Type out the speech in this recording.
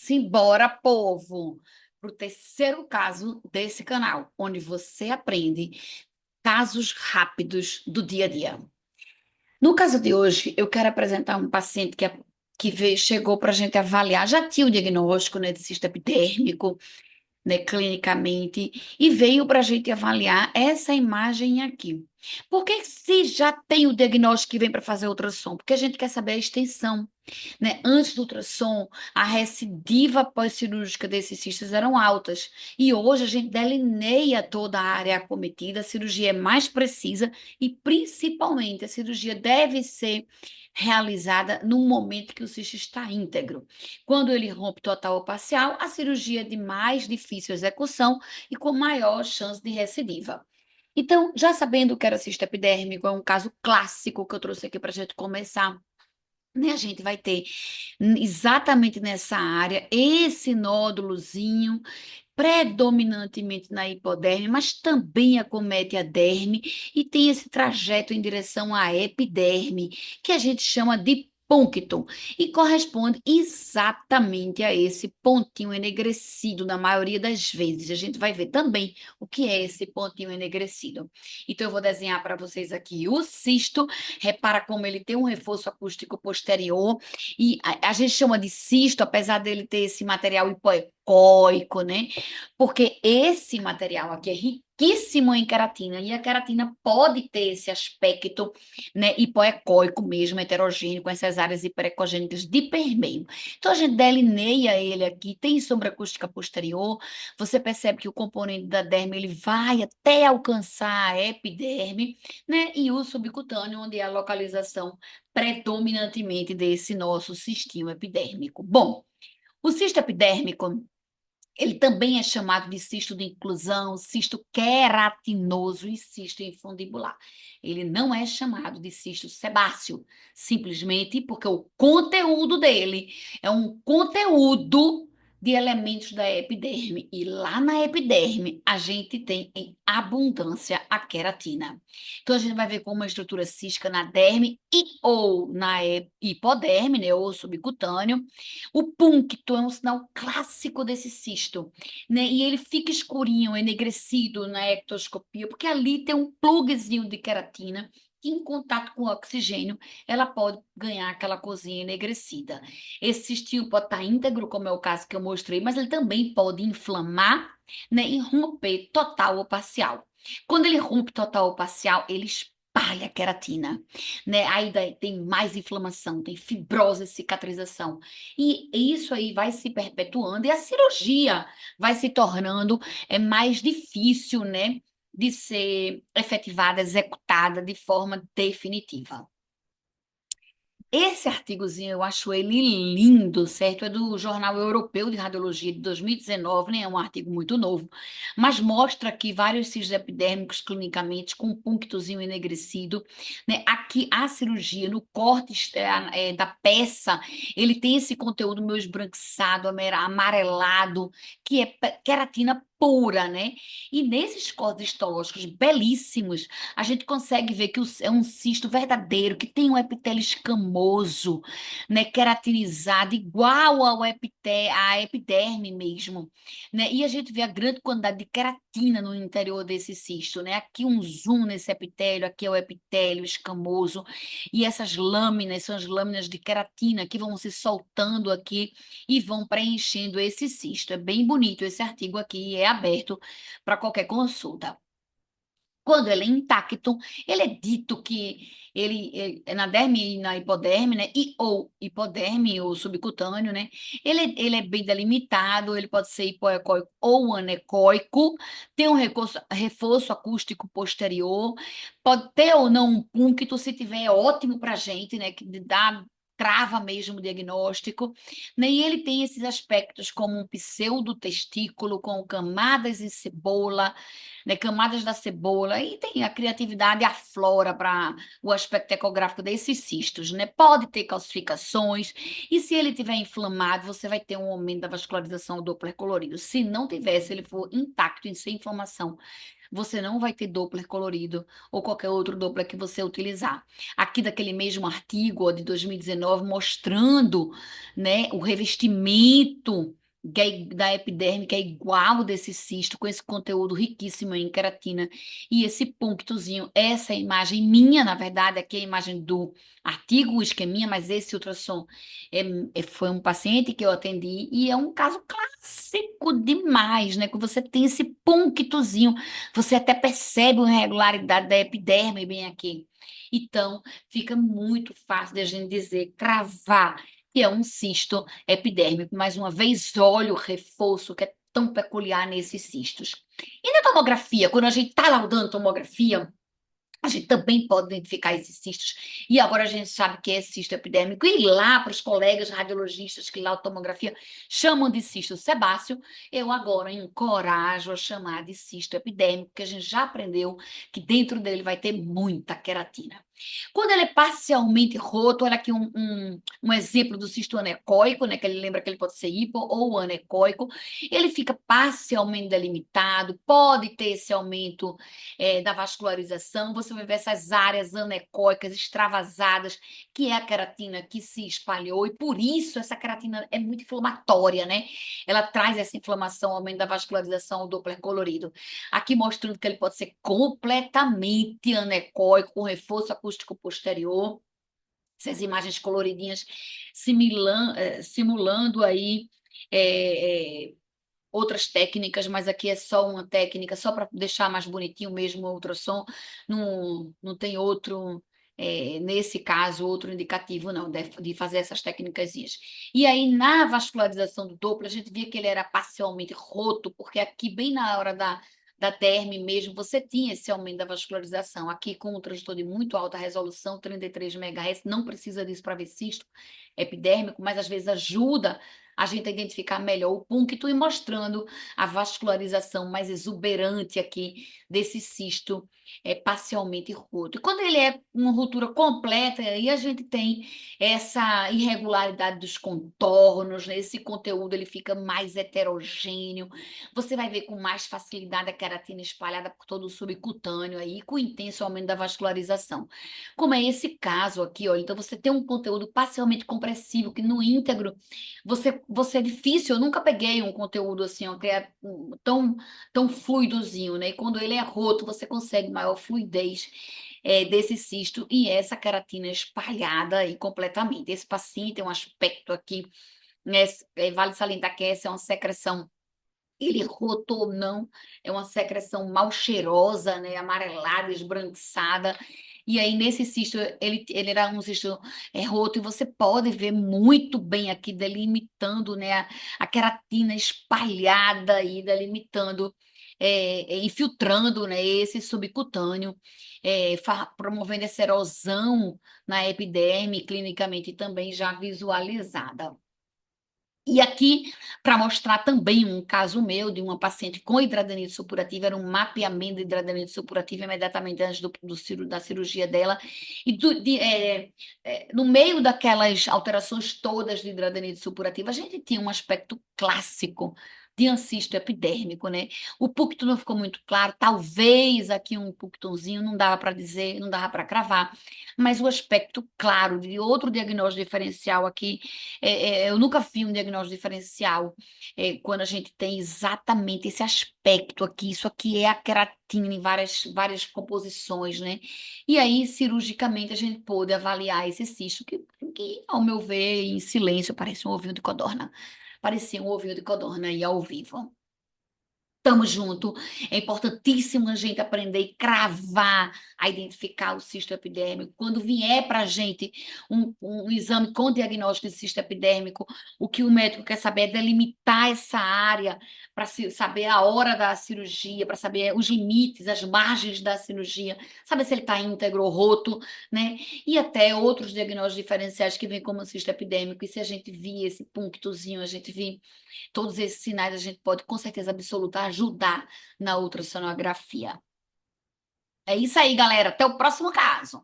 Simbora, povo, para o terceiro caso desse canal, onde você aprende casos rápidos do dia a dia. No caso de hoje, eu quero apresentar um paciente chegou para a gente avaliar, já tinha o diagnóstico, né, de cisto epidérmico, né, clinicamente, e veio para a gente avaliar essa imagem aqui. Por que se já tem o diagnóstico que vem para fazer ultrassom? Porque a gente quer saber a extensão, né? Antes do ultrassom, a recidiva pós-cirúrgica desses cistos eram altas, e hoje a gente delineia toda a área acometida, a cirurgia é mais precisa e, principalmente, a cirurgia deve ser realizada no momento que o cisto está íntegro. Quando ele rompe total ou parcial, a cirurgia é de mais difícil execução e com maior chance de recidiva. Então, já sabendo que era cisto epidérmico, é um caso clássico que eu trouxe aqui para a gente começar, né? A gente vai ter exatamente nessa área esse nódulozinho, predominantemente na hipoderme, mas também acomete a derme e tem esse trajeto em direção à epiderme, que a gente chama de púncton, e corresponde exatamente a esse pontinho enegrecido na maioria das vezes. A gente vai ver também o que é esse pontinho enegrecido. Então, eu vou desenhar para vocês aqui o cisto. Repara como ele tem um reforço acústico posterior, e a gente chama de cisto, apesar dele ter esse material hipoecóico, né? Porque esse material aqui é riquíssimo em queratina, e a queratina pode ter esse aspecto, né, hipoecóico mesmo, heterogêneo, com essas áreas hiperecogênicas de permeio. Então, a gente delineia ele aqui, tem sobreacústica posterior, você percebe que o componente da derme, ele vai até alcançar a epiderme, né, e o subcutâneo, onde é a localização predominantemente desse nosso cistinho epidérmico. Bom, o cisto epidérmico, ele também é chamado de cisto de inclusão, cisto queratinoso e cisto infundibular. Ele não é chamado de cisto sebáceo, simplesmente porque o conteúdo dele é um conteúdo de elementos da epiderme. E lá na epiderme, a gente tem em abundância a queratina. Então, a gente vai ver como uma estrutura cística na derme e ou na hipoderme, né, ou subcutâneo. O púncto é um sinal clássico desse cisto, né? E ele fica escurinho, enegrecido na ectoscopia, porque ali tem um plugzinho de queratina que, em contato com o oxigênio, ela pode ganhar aquela corzinha enegrecida. Esse cistinho pode estar íntegro, como é o caso que eu mostrei, mas ele também pode inflamar, né, e romper total ou parcial. Quando ele rompe total ou parcial, ele espalha a queratina, né? Aí tem mais inflamação, tem fibrose, cicatrização. E isso aí vai se perpetuando e a cirurgia vai se tornando mais difícil, né, de ser efetivada, executada de forma definitiva. Esse artigozinho eu acho ele lindo, certo? É do Jornal Europeu de Radiologia de 2019, né? É um artigo muito novo, mas mostra aqui vários cistos epidérmicos clinicamente com um punctozinho enegrecido, né? Aqui a cirurgia no corte da peça, ele tem esse conteúdo meio esbranquiçado, amarelado, que é queratina pura, né? E nesses cortes histológicos belíssimos, a gente consegue ver que é um cisto verdadeiro, que tem um epitélio escamoso, né, queratinizado, igual à epiderme mesmo, né? E a gente vê a grande quantidade de queratina no interior desse cisto, né? Aqui um zoom nesse epitélio, aqui é o epitélio escamoso, e essas lâminas são as lâminas de queratina que vão se soltando aqui e vão preenchendo esse cisto. É bem bonito esse artigo aqui, é aberto para qualquer consulta. Quando ele é intacto, ele é dito que ele é na derme e na hipoderme, né? E ou hipoderme ou subcutâneo, né? Ele é bem delimitado, ele pode ser hipoecóico ou anecoico, tem um reforço acústico posterior, pode ter ou não um púncto, se tiver é ótimo para a gente, né? Que dá crava mesmo o diagnóstico, né? E ele tem esses aspectos como um pseudotestículo com camadas de cebola, né, camadas da cebola, e tem a criatividade aflora para o aspecto ecográfico desses cistos, né? Pode ter calcificações, e se ele tiver inflamado, você vai ter um aumento da vascularização do Doppler colorido. Se não tiver, se ele for intacto, sem inflamação, você não vai ter Doppler colorido ou qualquer outro Doppler que você utilizar. Aqui daquele mesmo artigo, ó, de 2019, mostrando, né, o revestimento da epiderme, que é igual desse cisto, com esse conteúdo riquíssimo em queratina, e esse punctozinho, essa imagem minha, na verdade, aqui é a imagem do artigo, o esqueminha, mas esse ultrassom foi um paciente que eu atendi, e é um caso clássico demais, né, que você tem esse punctozinho, você até percebe uma irregularidade da epiderme bem aqui. Então, fica muito fácil de a gente dizer, cravar, que é um cisto epidérmico. Mais uma vez, olha o reforço que é tão peculiar nesses cistos. E na tomografia, quando a gente está laudando tomografia, a gente também pode identificar esses cistos. E agora a gente sabe que é cisto epidérmico. E lá para os colegas radiologistas que lá a tomografia chamam de cisto sebáceo, eu agora encorajo a chamar de cisto epidérmico, porque a gente já aprendeu que dentro dele vai ter muita queratina. Quando ele é parcialmente roto, olha aqui um exemplo do cisto anecoico, né, que ele lembra que ele pode ser hipo ou anecoico. Ele fica parcialmente delimitado, pode ter esse aumento da vascularização, você vai ver essas áreas anecoicas extravasadas, que é a queratina que se espalhou, e por isso essa queratina é muito inflamatória, né? Ela traz essa inflamação, aumento da vascularização, o Doppler colorido. Aqui mostrando que ele pode ser completamente anecoico, com reforço acústico posterior. Essas imagens coloridinhas simulando aí é, outras técnicas, mas aqui é só uma técnica, só para deixar mais bonitinho mesmo o ultrassom, não tem outro, nesse caso, outro indicativo, não, de fazer essas técnicas. E aí, na vascularização do Doppler, a gente via que ele era parcialmente roto, porque aqui, bem na hora da derme mesmo, você tinha esse aumento da vascularização. Aqui, com um transdutor de muito alta resolução, 33 MHz, não precisa disso para ver cisto epidérmico, mas às vezes ajuda a gente a identificar melhor o puncto e mostrando a vascularização mais exuberante aqui desse cisto parcialmente roto. E quando ele é uma ruptura completa, aí a gente tem essa irregularidade dos contornos, né? Esse conteúdo ele fica mais heterogêneo, você vai ver com mais facilidade a queratina espalhada por todo o subcutâneo aí, com intenso aumento da vascularização. Como é esse caso aqui, olha, então você tem um conteúdo parcialmente compressivo, que no íntegro você é difícil, eu nunca peguei um conteúdo assim, ó, que é tão fluidozinho, né? E quando ele é roto, você consegue maior fluidez desse cisto e essa queratina espalhada aí completamente. Esse paciente tem um aspecto aqui, né? Vale salientar que essa é uma secreção, ele roto ou não, é uma secreção mal cheirosa, né? Amarelada, esbranquiçada. E aí, nesse cisto, ele era um cisto roto, e você pode ver muito bem aqui, delimitando, né, a queratina espalhada aí, delimitando, infiltrando, né, esse subcutâneo, promovendo essa erosão na epiderme, clinicamente também já visualizada. E aqui, para mostrar também um caso meu de uma paciente com hidradenite supurativa, era um mapeamento de hidradenite supurativa imediatamente antes da cirurgia dela. E no meio daquelas alterações todas de hidradenite supurativa, a gente tinha um aspecto clássico de ancisto epidérmico, né? O puncto não ficou muito claro, talvez aqui um punctonzinho, não dava para dizer, não dava para cravar, mas o aspecto claro de outro diagnóstico diferencial aqui, eu nunca vi um diagnóstico diferencial quando a gente tem exatamente esse aspecto aqui. Isso aqui é a queratina em várias composições, né? E aí, cirurgicamente, a gente pôde avaliar esse cisto, que, ao meu ver, em silêncio, parece um ovinho de codorna. Parecia um ovinho de codorna aí ao vivo. Tamo junto. É importantíssimo a gente aprender e cravar, a identificar o cisto epidérmico. Quando vier para a gente um exame com diagnóstico de cisto epidérmico, o que o médico quer saber é delimitar essa área para saber a hora da cirurgia, para saber os limites, as margens da cirurgia, saber se ele está íntegro ou roto, né? E até outros diagnósticos diferenciais que vêm como cisto epidérmico. E se a gente vir esse punctozinho, a gente vir todos esses sinais, a gente pode, com certeza absoluta, ajudar na ultrassonografia. É isso aí, galera. Até o próximo caso.